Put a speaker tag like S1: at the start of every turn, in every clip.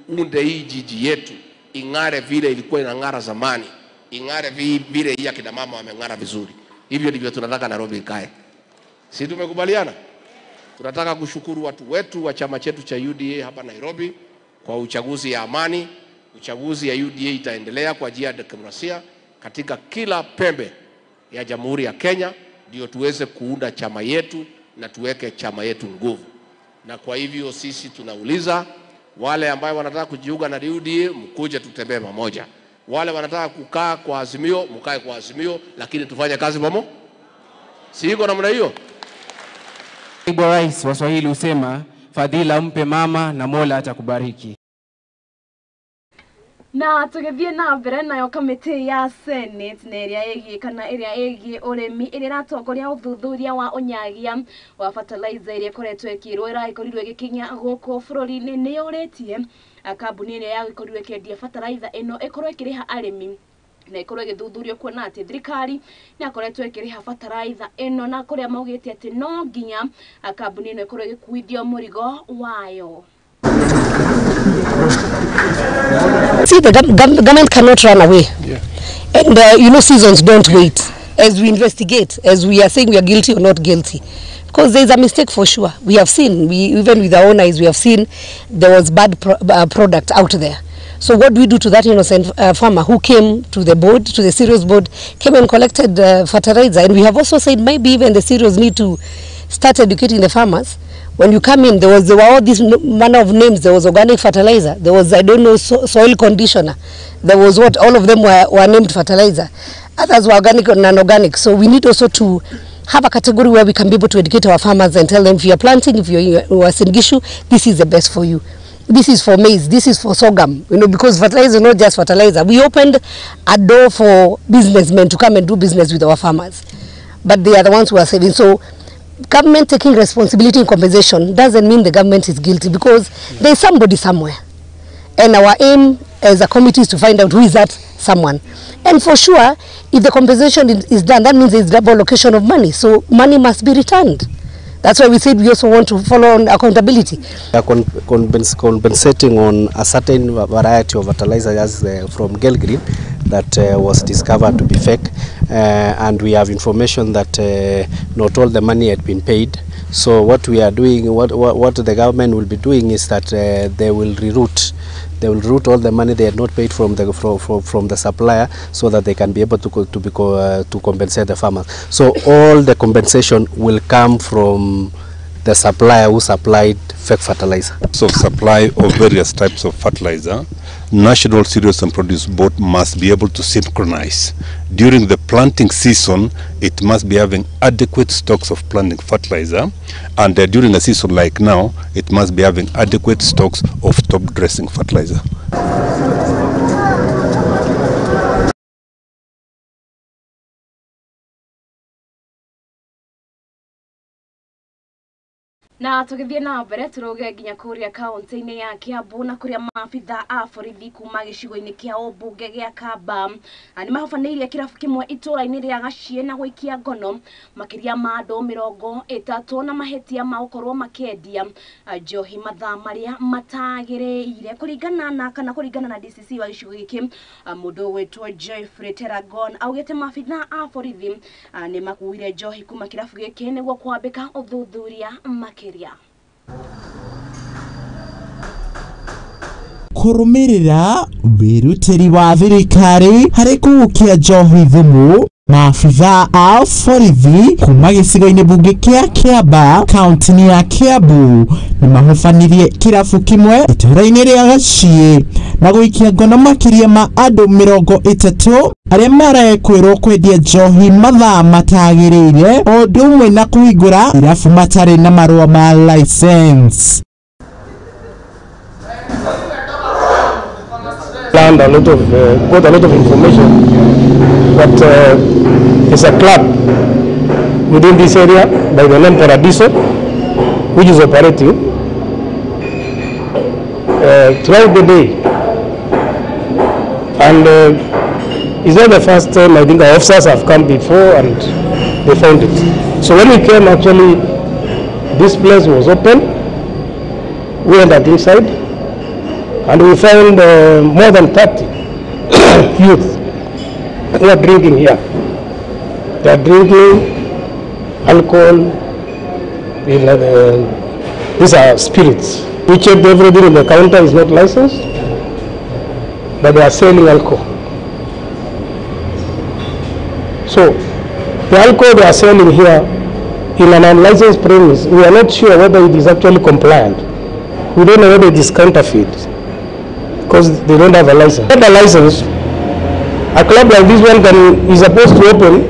S1: tuunde hii jiji yetu ing'are vile ilikuwa inang'ara zamani, ing'are vile hii akina mama wameng'ara vizuri. Hivyo ndivyo tunataka Nairobi ikae. Si tumekubaliana? Tunataka kushukuru watu wetu wa chama chetu cha UDA hapa Nairobi kwa uchaguzi ya amani. Uchaguzi ya UDA itaendelea kwa njia ya demokrasia katika kila pembe ya Jamhuri ya Kenya, ndio tuweze kuunda chama yetu na tuweke chama yetu nguvu. Na kwa hivyo sisi tunauliza wale ambao wanataka kujiunga na UDA, mkuje tutembee pamoja. Wale wanataka kukaa kwa Azimio, mkae kwa Azimio, lakini tufanye kazi pamoja. Si iko namna hiyo?
S2: Naibu Rais, Waswahili husema fadhila mpe mama na Mola atakubariki.
S3: Na tugithie na mbere nayo kamiti ya Senate na area egi uremi iri ratongoria uthuthuria wa unyagia wa fertilizer iri koretwe kirwo iraikorirwe gikinya guku bururi-ini ni yuritie kambuni iri ya gikorirwe kendia fertilizer ino ikorwo ikiriha arimi na ikorwo igithuthurio kuona ati thirikari ni akoretwo ikiriha fertilizer ino na kuria maugite ati no nginya kambuni ino ikorwo igikuithio murigo wayo.
S4: See, the government cannot run away. Yeah. And you know, seasons don't wait. As we investigate, as we are saying we are guilty or not guilty, because there is a mistake for sure. We have seen, even with our own eyes, we have seen there was bad product out there. So what do we do to that innocent farmer who came to the board, to the cereals board, came and collected fertilizer? And we have also said maybe even the cereals need to start educating the farmers. When you come in, there were all these manner of names. There was organic fertilizer. There was, I don't know, soil conditioner. There was what? All of them were named fertilizer. Others were organic or non-organic. So we need also to have a category where we can be able to educate our farmers and tell them, if you are planting, if you are Uasin Gishu, this is the best for you. This is for maize. This is for sorghum. You know, because fertilizer is not just fertilizer. We opened a door for businessmen to come and do business with our farmers. But they are the ones who are saving. So government taking responsibility and compensation doesn't mean the government is guilty, because there is somebody somewhere. And our aim as a committee is to find out who is that someone. And for sure, if the compensation is done, that means there is double allocation of money. So money must be returned. That's why we said we also want to follow on accountability. We are compensating on a certain variety of fertilizers from Gelgreen that was discovered to be fake, and we have information that not all the money had been paid. So what we are doing, what the government will be doing is that they will reroute. They will route all the money they had not paid from the supplier, so that they can be able to compensate the farmers. So all the compensation will come from the supplier who supplied fake fertilizer.
S5: So supply of various types of fertilizer, National Cereals and Produce Board must be able to synchronize. During the planting season, it must be having adequate stocks of planting fertilizer, and during a season like now, it must be having adequate stocks of top dressing fertilizer.
S3: Na tugithie na mbere turoge nginya kuria kaunti-ini ya Kiambu na kuria maabitha a borithi kuma gicigo-ini kia Obunge gia Kamba ni mahofanĩirie kirabu kimwe itura-ini ria Gacie na gũikia ngono makiria ma andũ 30 na mahetia ma gũkorwo makĩendia njohi mathaa maria matagĩrĩire kũringana na DCC wa gicigo gĩkĩ mũndũ wetwo Jeffrey Teragon augĩte maabitha a borithi ni makuire njohi kuma kirabu gĩkĩ nĩguo kwambĩka ũthuthuria makĩria.
S6: Kurumirira wirutiri wa thirikari hari gukia njohi thumu maabitha a borithi kuma gicigo-ini bunge kia Kiamba kaunti-ini ya Kiambu ni mahofanirie kirabu kimwe itura-ini ria Gacie na gũikia ngono makiria ma andũ 30 aria marakwĩrwo kwendia njohi mathaa matagĩrĩire o ũndũ ũmwe na kũhingũra irabu matarĩ na marũa ma license.
S7: Got a lot of information that is a club within this area by the name Paradiso, which is operating throughout the day. And it's not the first time. I think the officers have come before and they found it. So when we came, actually, this place was open. We entered inside, And we found more than 30 youth who are drinking here. They are drinking alcohol, these are spirits. We checked everything in the counter is not licensed, but they are selling alcohol. So the alcohol they are selling here in an unlicensed premise, we are not sure whether it is actually compliant. We don't know whether it is counterfeit because they don't have a license. Without a license, a club like this one is supposed to open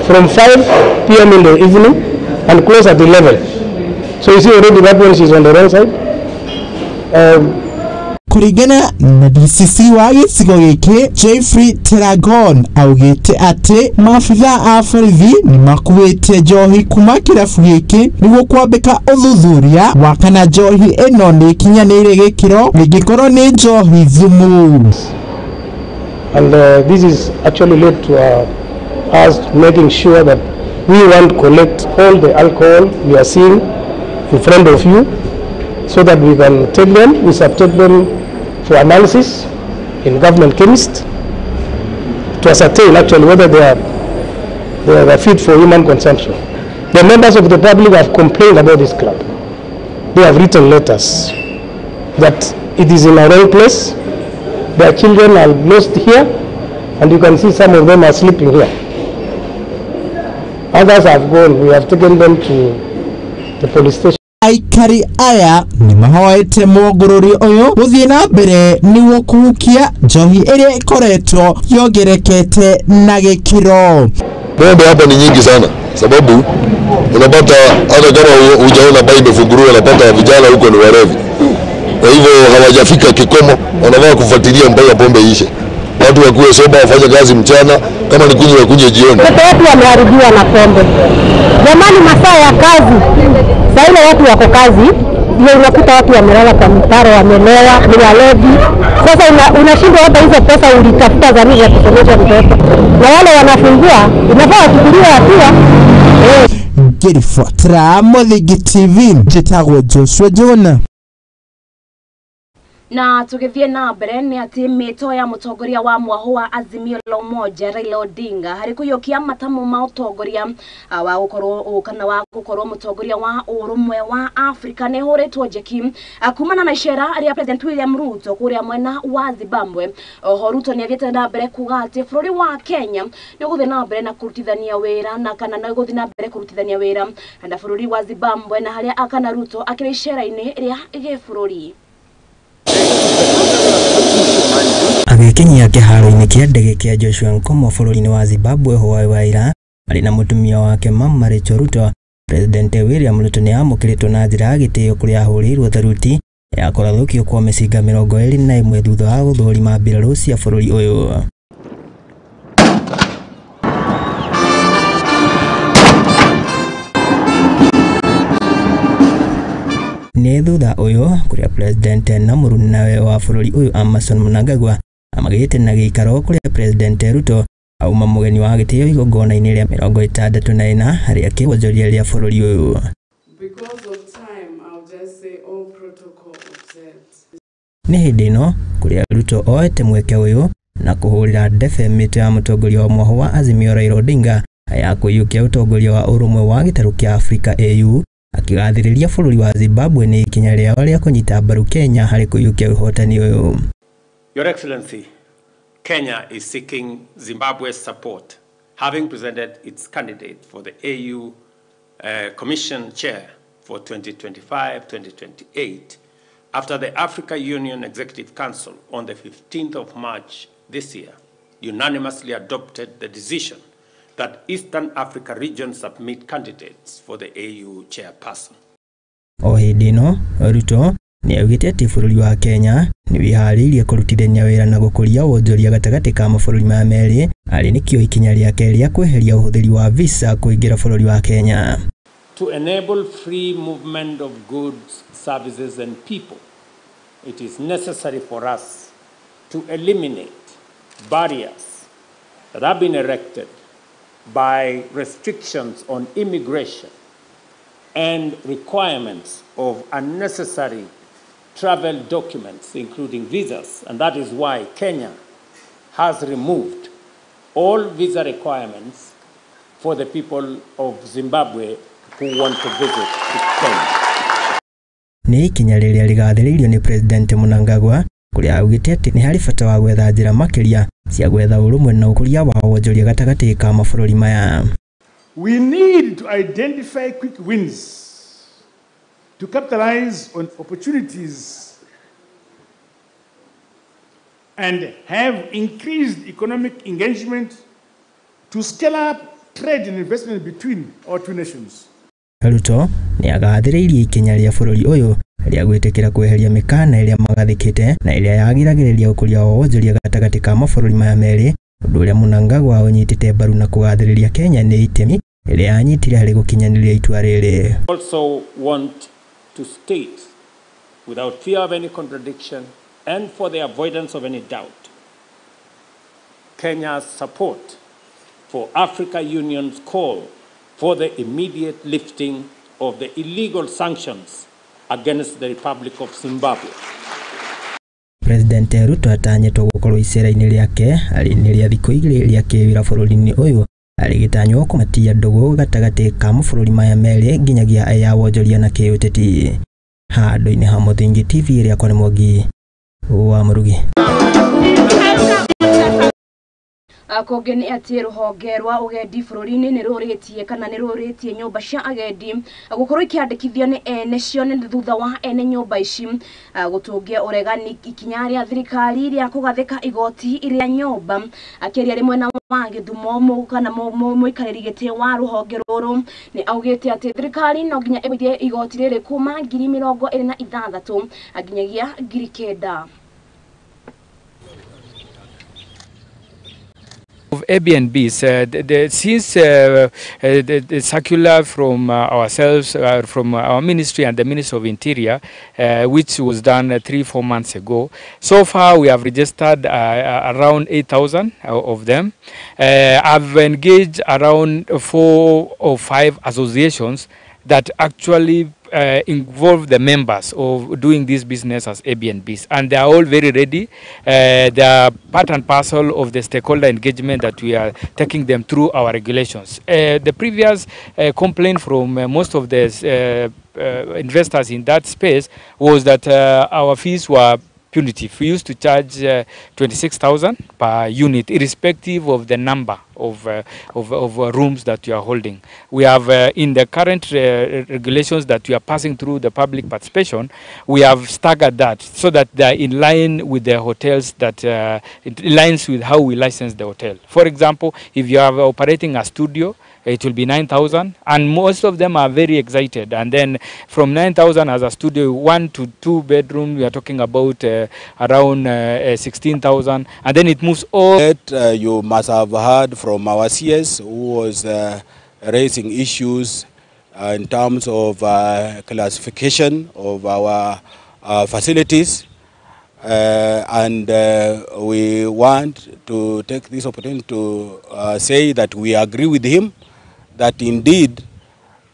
S7: from 5 p.m. in the evening and close at 11. So you see already that one is on the wrong side.
S6: Kurigana na DCC wa gĩcigo gĩkĩ Jeffrey Teragon augĩte atĩ maabitha a borithi nĩ makuĩte njohi kuma kĩrabu gĩkĩ nĩguo kwambĩka ũthuthuria wa kana njohi ĩno nĩ ikinyanĩire gĩkĩro rĩngĩkorwo nĩ njohi thumu.
S7: And this is actually led to us making sure that we want to collect all the alcohol we are seeing in front of you so that we can take them, we subject them for analysis in government chemist to ascertain actually whether they are fit for human consumption. The members of the public have complained about this club. They have written letters that it is in a wrong place. Their children are lost here, and you can see some of them are sleeping here. Others have gone. We have taken them to the police station.
S6: Aikari aya ni mahoete mogorori oyo guthie na mbere niwo kuhukia njohi iria ikoretwo yongerekete na gikiro.
S8: Mambo hapa ni nyingi sana, sababu unapata hata kama hujaona Bible funguruwe, unapata vijana huko ni warevi. Kwa hivyo hawajafika kikomo, wanafaa kufuatilia mpaka pombe ishe. Watu wakuwe soba, wafanye kazi mchana, kama ni kunywa wakunywe jioni.
S4: Watu wameharibiwa na pombe. Jamani, masaa ya kazi. Sasa ile watu wako kazi, ndio unakuta watu wamelala kwa mitaro, wamelewa, ni walevi. Sasa unashindwa hata hizo pesa ulitafuta za nini ya kusomesha mtoto. Na wale wanafungua, inafaa wachukuliwe hatua.
S6: Ngirifuatira Muthingi TV, njitagwo Joshua Jona.
S3: Na tukithie na mbere ni ati mito ya mutongoria wa mwaho wa Azimio la Umoja Raila Odinga hari kuyukia matamu ma utongoria wa gukorwo kana wa gukorwo mutongoria wa urumwe wa Afrika ne horetwo jeki kumana na ishera ria President William Ruto kuria mwena wa Zimbabwe. Oho Ruto ni athiete na mbere kuga ati bururi wa Kenya ni guthie na mbere na kurutithania wira na kana na guthie na mbere kurutithania wira na bururi wa Zimbabwe na haria akana Ruto akiri ishera-ini ria gibururi.
S9: Agekinyia kiharo-ini kia ndege kia Joshua Nkomo bũrũri-inĩ wa Zimbabwe Hwaĩ Waira arĩ na mũtumia wake Mama Rachel Ruto. President William Ruto nĩ amũkĩrĩtwo na njĩra ya gĩtĩo kũrĩa ahũrĩirwo tharuti ya kũrathũkio kwa mĩcinga 21 thutha wa gũthũrima mbirarũ cia bũrũri ũyũ. Nĩ thutha ũyũ kũrĩa President na mũrũnawe wa bũrũri ũyũ Emmerson Mnangagwa amagĩte na gĩikaro kũrĩa President Ruto auma mũgeni wa gĩtĩo igongona-inĩ rĩa 64 harĩa kĩwonjoria rĩa bũrũri ũyũ. Nĩ hĩndĩ ĩno kũrĩa Ruto oete mweke ũyũ na kũhũrĩra ndebe mĩtĩ ya mũtongoria wa mwaho wa Azimio Raila Odinga ya kũiyũkia ũtongoria wa ũrũmwe wa gĩtarũ kĩa Afrika AU akigathĩrĩria bũrũri wa Zimbabwe nĩ ikinya rĩao rĩa kũnyita mbaru Kenya harĩ kũiyũkia ũhotani ũyũ.
S10: Your Excellency, Kenya is seeking Zimbabwe's support, having presented its candidate for the AU Commission Chair for 2025-2028 after the Africa Union Executive Council on the 15th of March this year unanimously adopted the decision that Eastern Africa region submit candidates for the AU chairperson.
S9: O hĩndĩ ĩno Ruto nĩ augĩte atĩ bũrũri wa Kenya nĩ wĩharĩirie kũrutithania wĩra na gũkũria wonjoria gatagatĩ ka mabũrũri ma merĩ arĩ nĩkĩo ikinya rĩake rĩa kweheria ũhũthĩri wa visa kũingĩra bũrũri wa Kenya.
S10: To enable free movement of goods, services and people, it is necessary for us to eliminate barriers that have been erected by restrictions on immigration and requirements of unnecessary travel documents, including visas, and that is why Kenya has removed all visa requirements for the people of Zimbabwe who want to visit Kenya.
S9: Ni ikinya riria rigathiriirio ni President Mnangagwa kuria augite ati ni hari bata wa gwetha njira makiria cia gwetha urumwe na ukuria wa wonjoria gatagati ka mabũrũri maya.
S11: We need to identify quick wins to capitalize on opportunities and have increased economic engagement to scale up trade and investment between our two nations.
S9: Ruto ni agathiriirie ikinya ria bũrũri ũyũ ria gwitikira kweheria mikana iria magathikite na iria yagiragiriria ukuria wa wonjoria gatagati ka mabũrũri maya meri, ũndũ ũrĩa Mnangagwa unyitite mbaru na kugathiriria Kenya ni itemi iria yanyitire harĩ gukinyaniria itua rĩrĩ.
S10: Also want to state without fear of any contradiction and for the avoidance of any doubt Kenya's support for Africa Union's call for the immediate lifting of the illegal sanctions against the Republic of Zimbabwe.
S9: President Ruto atanyitwo gukorwo icera-inĩ riake arĩ-inĩ ria thikũ igĩrĩ ria kĩwĩra bũrũri-inĩ ũyũ arĩgĩtanywo kũmatia ndũgũ gatagati ka mabũrũri maya merĩ nginyagia ya wonjoria na kĩũteti. Handũ-inĩ ha Mũthingi TV rĩakwa nĩ Mwangi wa Mũrugi.
S3: Akonge ni ati ruhonge rwa ugendi bũrũri-inĩ nĩ rũrĩtie kana nĩ rũrĩtie nyũmba cia agendi gũkorwo ikiandĩkithio nĩ ene cio nĩ thutha wa ene nyũmba ici gũtũngia ũregani ikinya rĩa thirikari rĩa kũgathĩka igoti rĩa nyũmba. Akĩaria rĩmwe na wa Gĩthumo kana mũikarĩri gĩtĩ wa rũhonge rũrũ nĩ augĩte atĩ thirikari no nginya ĩgũithie igoti rĩrĩ kuma 2026 nginyagia 9,000.
S12: Of Airbnbs, since the circular from ourselves, from our ministry and the Ministry of Interior, which was done 3-4 months ago, so far we have registered around 8,000 of them. I've engaged around 4 or 5 associations that actually involve the members of doing this business as Airbnbs, and they are all very ready. They are part and parcel of the stakeholder engagement that we are taking them through our regulations. The previous complaint from most of the investors in that space was that our fees were punitive. We used to charge 26,000 per unit, irrespective of the number of rooms that you are holding. We have in the current regulations that we are passing through the public participation, we have staggered that so that they are in line with the hotels, that it aligns with how we license the hotel. For example, if you are operating a studio, it will be 9,000, and most of them are very excited. And then from 9,000 as a studio, 1 to 2 bedroom, we are talking about around 16,000, and then it moves all.
S13: You must have heard from our CS who was raising issues in terms of classification of our facilities, and we want to take this opportunity to say that we agree with him that indeed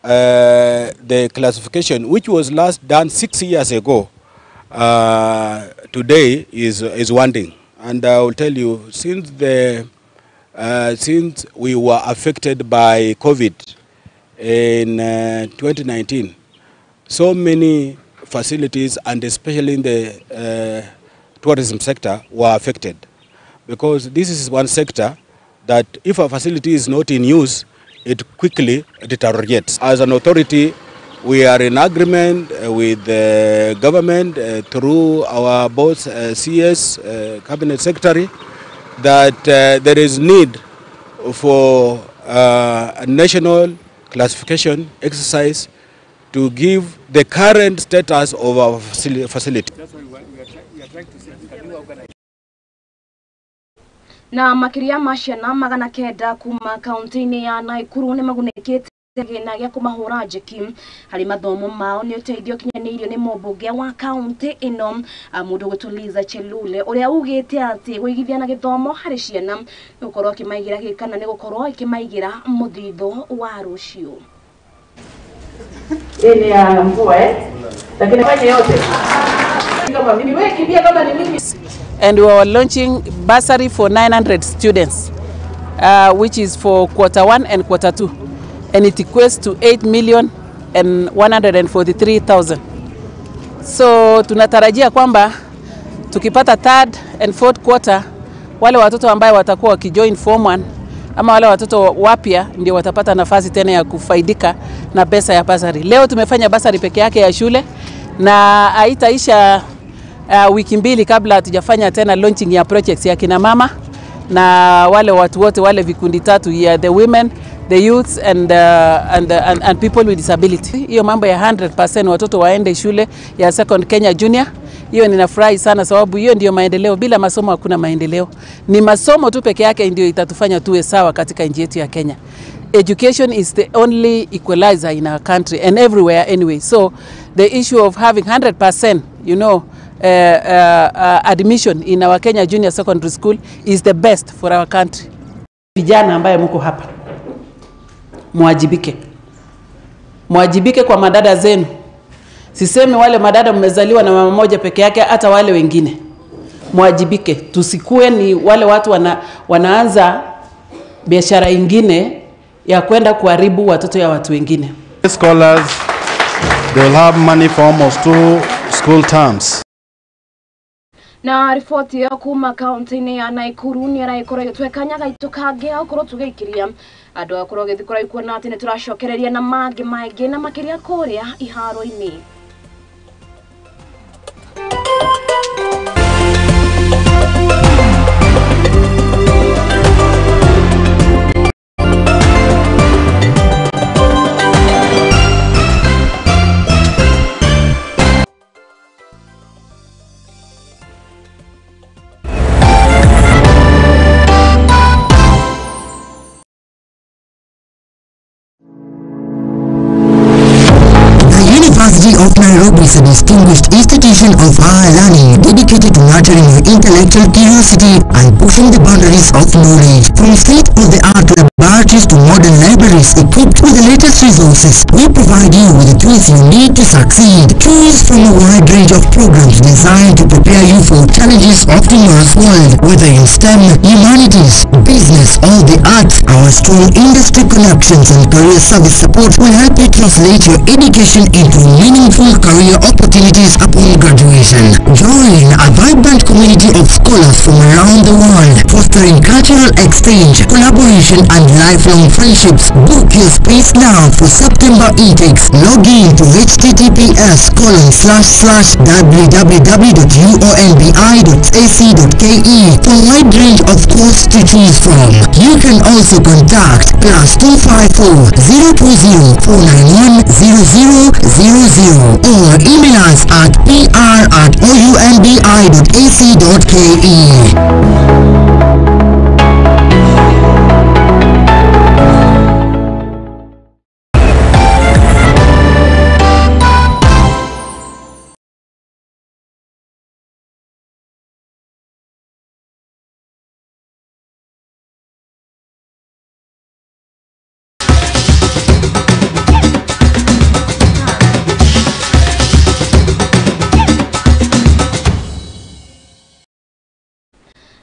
S13: the classification, which was last done 6 years ago, today is wanting. And I will tell you, since we were affected by COVID in 2019, so many facilities, and especially in the tourism sector, were affected, because this is one sector that if a facility is not in use, it quickly deteriorates. As an authority, we are in agreement with the government through our boss CS, Cabinet Secretary, that there is need for a national classification exercise to give the current status of our facility.
S11: That's what we are trying to say. Can you organize?
S3: Na makiria ma ciana 900 kuma kaunti-inĩ ya Nakuru nĩ magunĩkĩte gĩna gĩa kũmahũra njeki harĩ mathomo mao nĩ ũteithio kinyanĩirio nĩ mũmbunge wa kaunti ĩno mũndũ gũtuliza Chelule ũrĩa ugĩte atĩ gũigithia na gĩthomo harĩ ciana nĩ gũkorwo kĩmaigira gĩkana nĩ gũkorwo kĩmaigira mũthitho wa rũciũ.
S14: Ini ya mvua lakini fanye yote kama mimi, wewe kimbia kama ni mimi.
S15: And we are launching bursary for 900 students, which is for Q1 and Q2, and it equates to 8,143,000. So tunatarajia kwamba tukipata third and fourth quarter, wale watoto ambao watakuwa wakijoin form 1 ama wale watoto wapya ndio watapata nafasi tena ya kufaidika na pesa ya basari. Leo tumefanya basari peke yake ya shule na haitaisha wiki mbili kabla hatujafanya tena launching ya projects ya kina mama na wale watu wote wale vikundi tatu ya the women, the youths and people with disability. Hiyo mambo ya 100% watoto waende shule ya Second Kenya Junior. Hiyo ninafurahi sana sababu hiyo ndio maendeleo. Bila masomo hakuna maendeleo. Ni masomo tu peke yake ndio itatufanya tuwe sawa katika nchi yetu ya Kenya. Education is the only equalizer in our country and everywhere anyway. So the issue of having 100%, you know, admission in our Kenya Junior Secondary School is the best for our country. Vijana ambaye mko hapa, muajibike. Muajibike kwa madada zenu. Sisemi wale madada mmezaliwa na mama moja peke yake, hata wale wengine. Muajibike. Tusikue ni wale watu wanaanza biashara ingine ya kwenda kuharibu watoto ya watu wengine.
S16: Scholars, they will have money for almost 2 school terms.
S3: Na ripoti ya kuma kaunti-ini ya Nakuru ni araikora twekanya gaitu kange akorwo tugeikiria andu akorwo githikora ikuona ati ni turacokereria na mangi maingi na makiria kuria iharo-ini.
S17: University of Nairobi is a distinguished institution of higher learning dedicated to nurturing your intellectual curiosity and pushing the boundaries of knowledge. From state-of-the-art laboratories to modern libraries equipped with the latest resources, we provide you with the tools you need to succeed. Choose from a wide range of programs designed to prepare you for challenges of tomorrow's world. Whether in STEM, humanities, business, or the arts, our strong industry connections and career service support will help you translate your education into meaningful career opportunities upon graduation. Join a vibrant community of scholars from around the world, fostering cultural exchange, collaboration, and lifelong friendships. Book your space now for September intakes. Log in to https://www.uonbi.ac.ke for a wide range of courses to choose from. You can also contact +254 020 491 0000 or email us at pr@oumbi.ac.ke.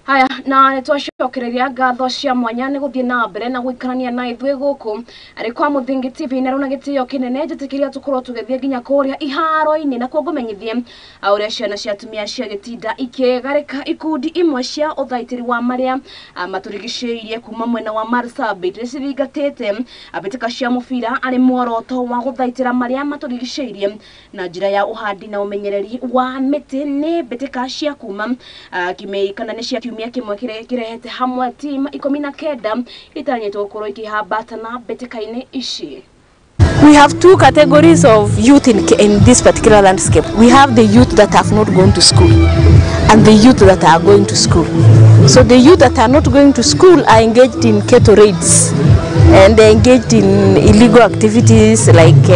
S3: Haya, na nitwacokereria ngatho cia mwanya ni guthie na mbere na guikarania na ithuĩ guku ari kwa Muthingi TV na runa gitio kinene njitikiria tukorwo tugithie nginya kuria iharo-ini na kuo ngumenyithie uria ciana cia atumia cia gitinda ikigarika ikundi imwe cia uthaitiri wa maria maturigicĩirie kuma mwena wa Marsabit riciringatĩte abitika cia mubira ari mworoto wa guthaitira maria maturigicĩirie na njira ya uhandi na umenyereri wa miti ni bitika cia kuma kimeikana ni cia kiumia kimwe kirehete hamwe team 19 itanyetwo gukorwo ikihambatana bitika-ini ici.
S18: We have two categories of youth in this particular landscape. We have the youth that have not gone to school and the youth that are going to school. So the youth that are not going to school are engaged in cattle raids and they're engaged in illegal activities like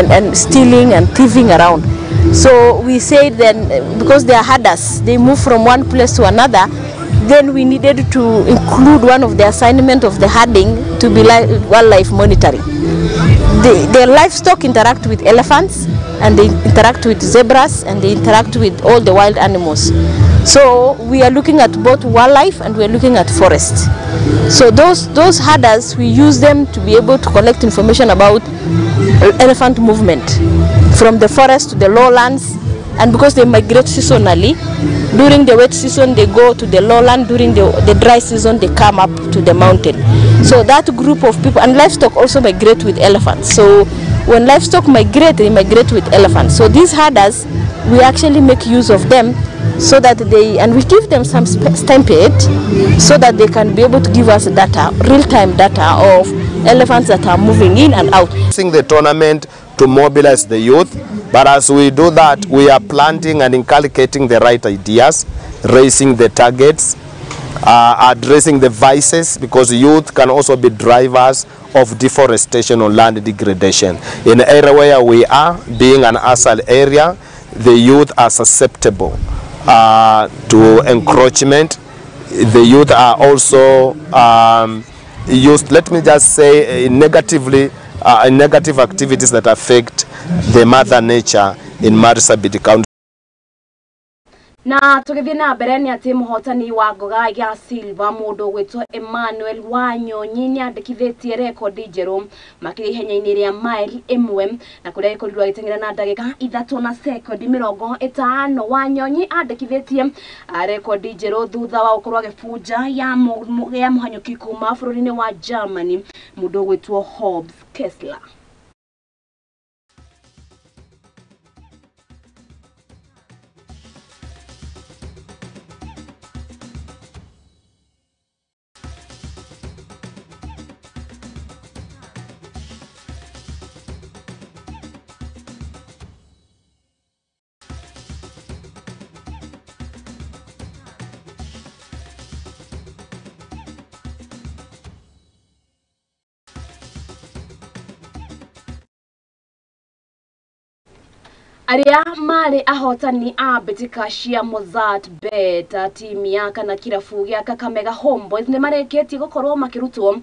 S18: and stealing and thieving around. So we say then because they are herders, they move from one place to another, then we needed to include one of the assignment of the herding to be like wildlife monitoring. the livestock interact with elephants, and they interact with zebras, and they interact with all the wild animals. So we are looking at both wildlife and we are looking at forest. So those herders, we use them to be able to collect information about elephant movement from the forest to the lowlands, and because they migrate seasonally, during the wet season they go to the lowland, during the dry season they come up to the mountain. So that group of people, and livestock also migrate with elephants. So when livestock migrate, they migrate with elephants. So these herders, we actually make use of them so that and we give them some stampede so that they can be able to give us data, real-time data of elephants that are moving in and out.
S19: Using the tournament to mobilize the youth, but as we do that, we are planting and inculcating the right ideas, raising the targets, addressing the vices, because youth can also be drivers of deforestation or land degradation. In the area where we are, being an ASAL area, the youth are susceptible to encroachment. The youth are also used, let me just say, negative activities that affect the mother nature in Marsabit County.
S3: Na tugithie na mbere ni ati muhotani wa ngoga ya silver mundu gwitwo Emmanuel Wanyonyi ni andikithitie record njeru makiri ihenya-ini ria mile 1 na kuria ikorirwo agiteng'era na ndagika 3 na sekondi 50. Wanyonyi andikithitie record njeru thutha wa gukorwo agibunja ya muhanyuki kuma bururi-ini wa Germany mundu gwitwo Hobbs Kessler. Aria mari ahotani a betika cia Mozart Bet timu ya kana kirabu gya Kakamega Homeboys ni mareketie gukorwo makirutwo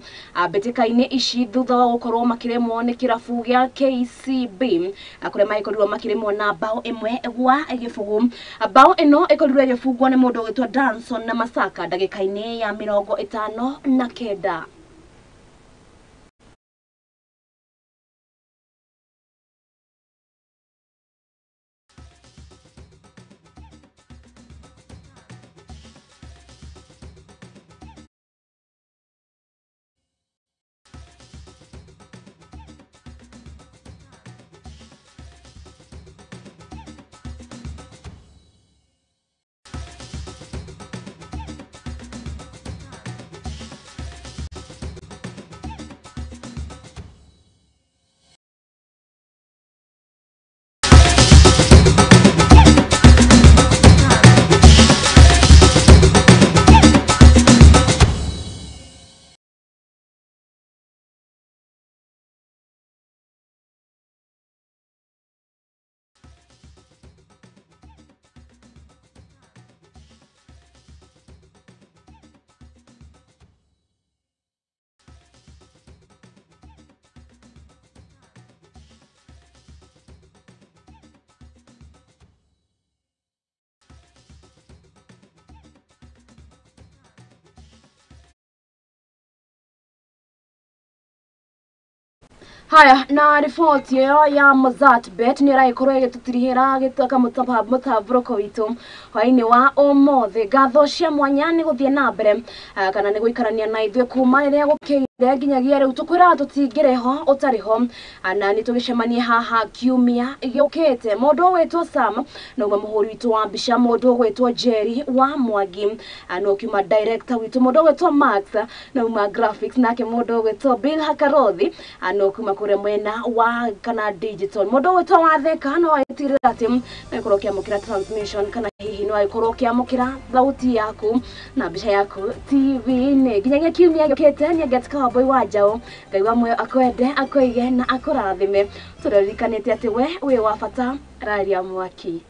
S3: betika-ini ici thutha wa gukorwo makiremwo ni kirabu gya KCB akuria maikorirwo makiremwo na bao 1 gwa gibugu. Bao ino ikorirwo igibungwo ni mundu gwitwa Danson na Masaka ndagika-ini ya 59. Haya na ripoti ya Mozart Bet ni raikorwo igitutirihira gitaka mutabroko witu hwaini wa omothe gatho cia mwanya ni guthie na mbere kana ni guikarania na ithwe kuma riria gukeire nginyagia riu tukwira tutingireho utariho na ni tugicemania haha kiumia giukite mundu wetwo Sam na muhuri witu wa mbica mundu wetwo Jerry wa Mwangi no kuma director witu mundu wetwo Max na graphics nake mundu wetwo Bill Hakarothi no kuma kure mwena wa kana digital mundu wetwo wa theka no aitirira ati na kurokia mukira transmission kana hihi no aikurokia mukira thauti yaku na mbica yaku TV ni nginyagia kiumia giukite ni gatka boy wajao ngaiwa mwe akwende akoige na akurathime turarikanite ati we wa bata raria mwaki.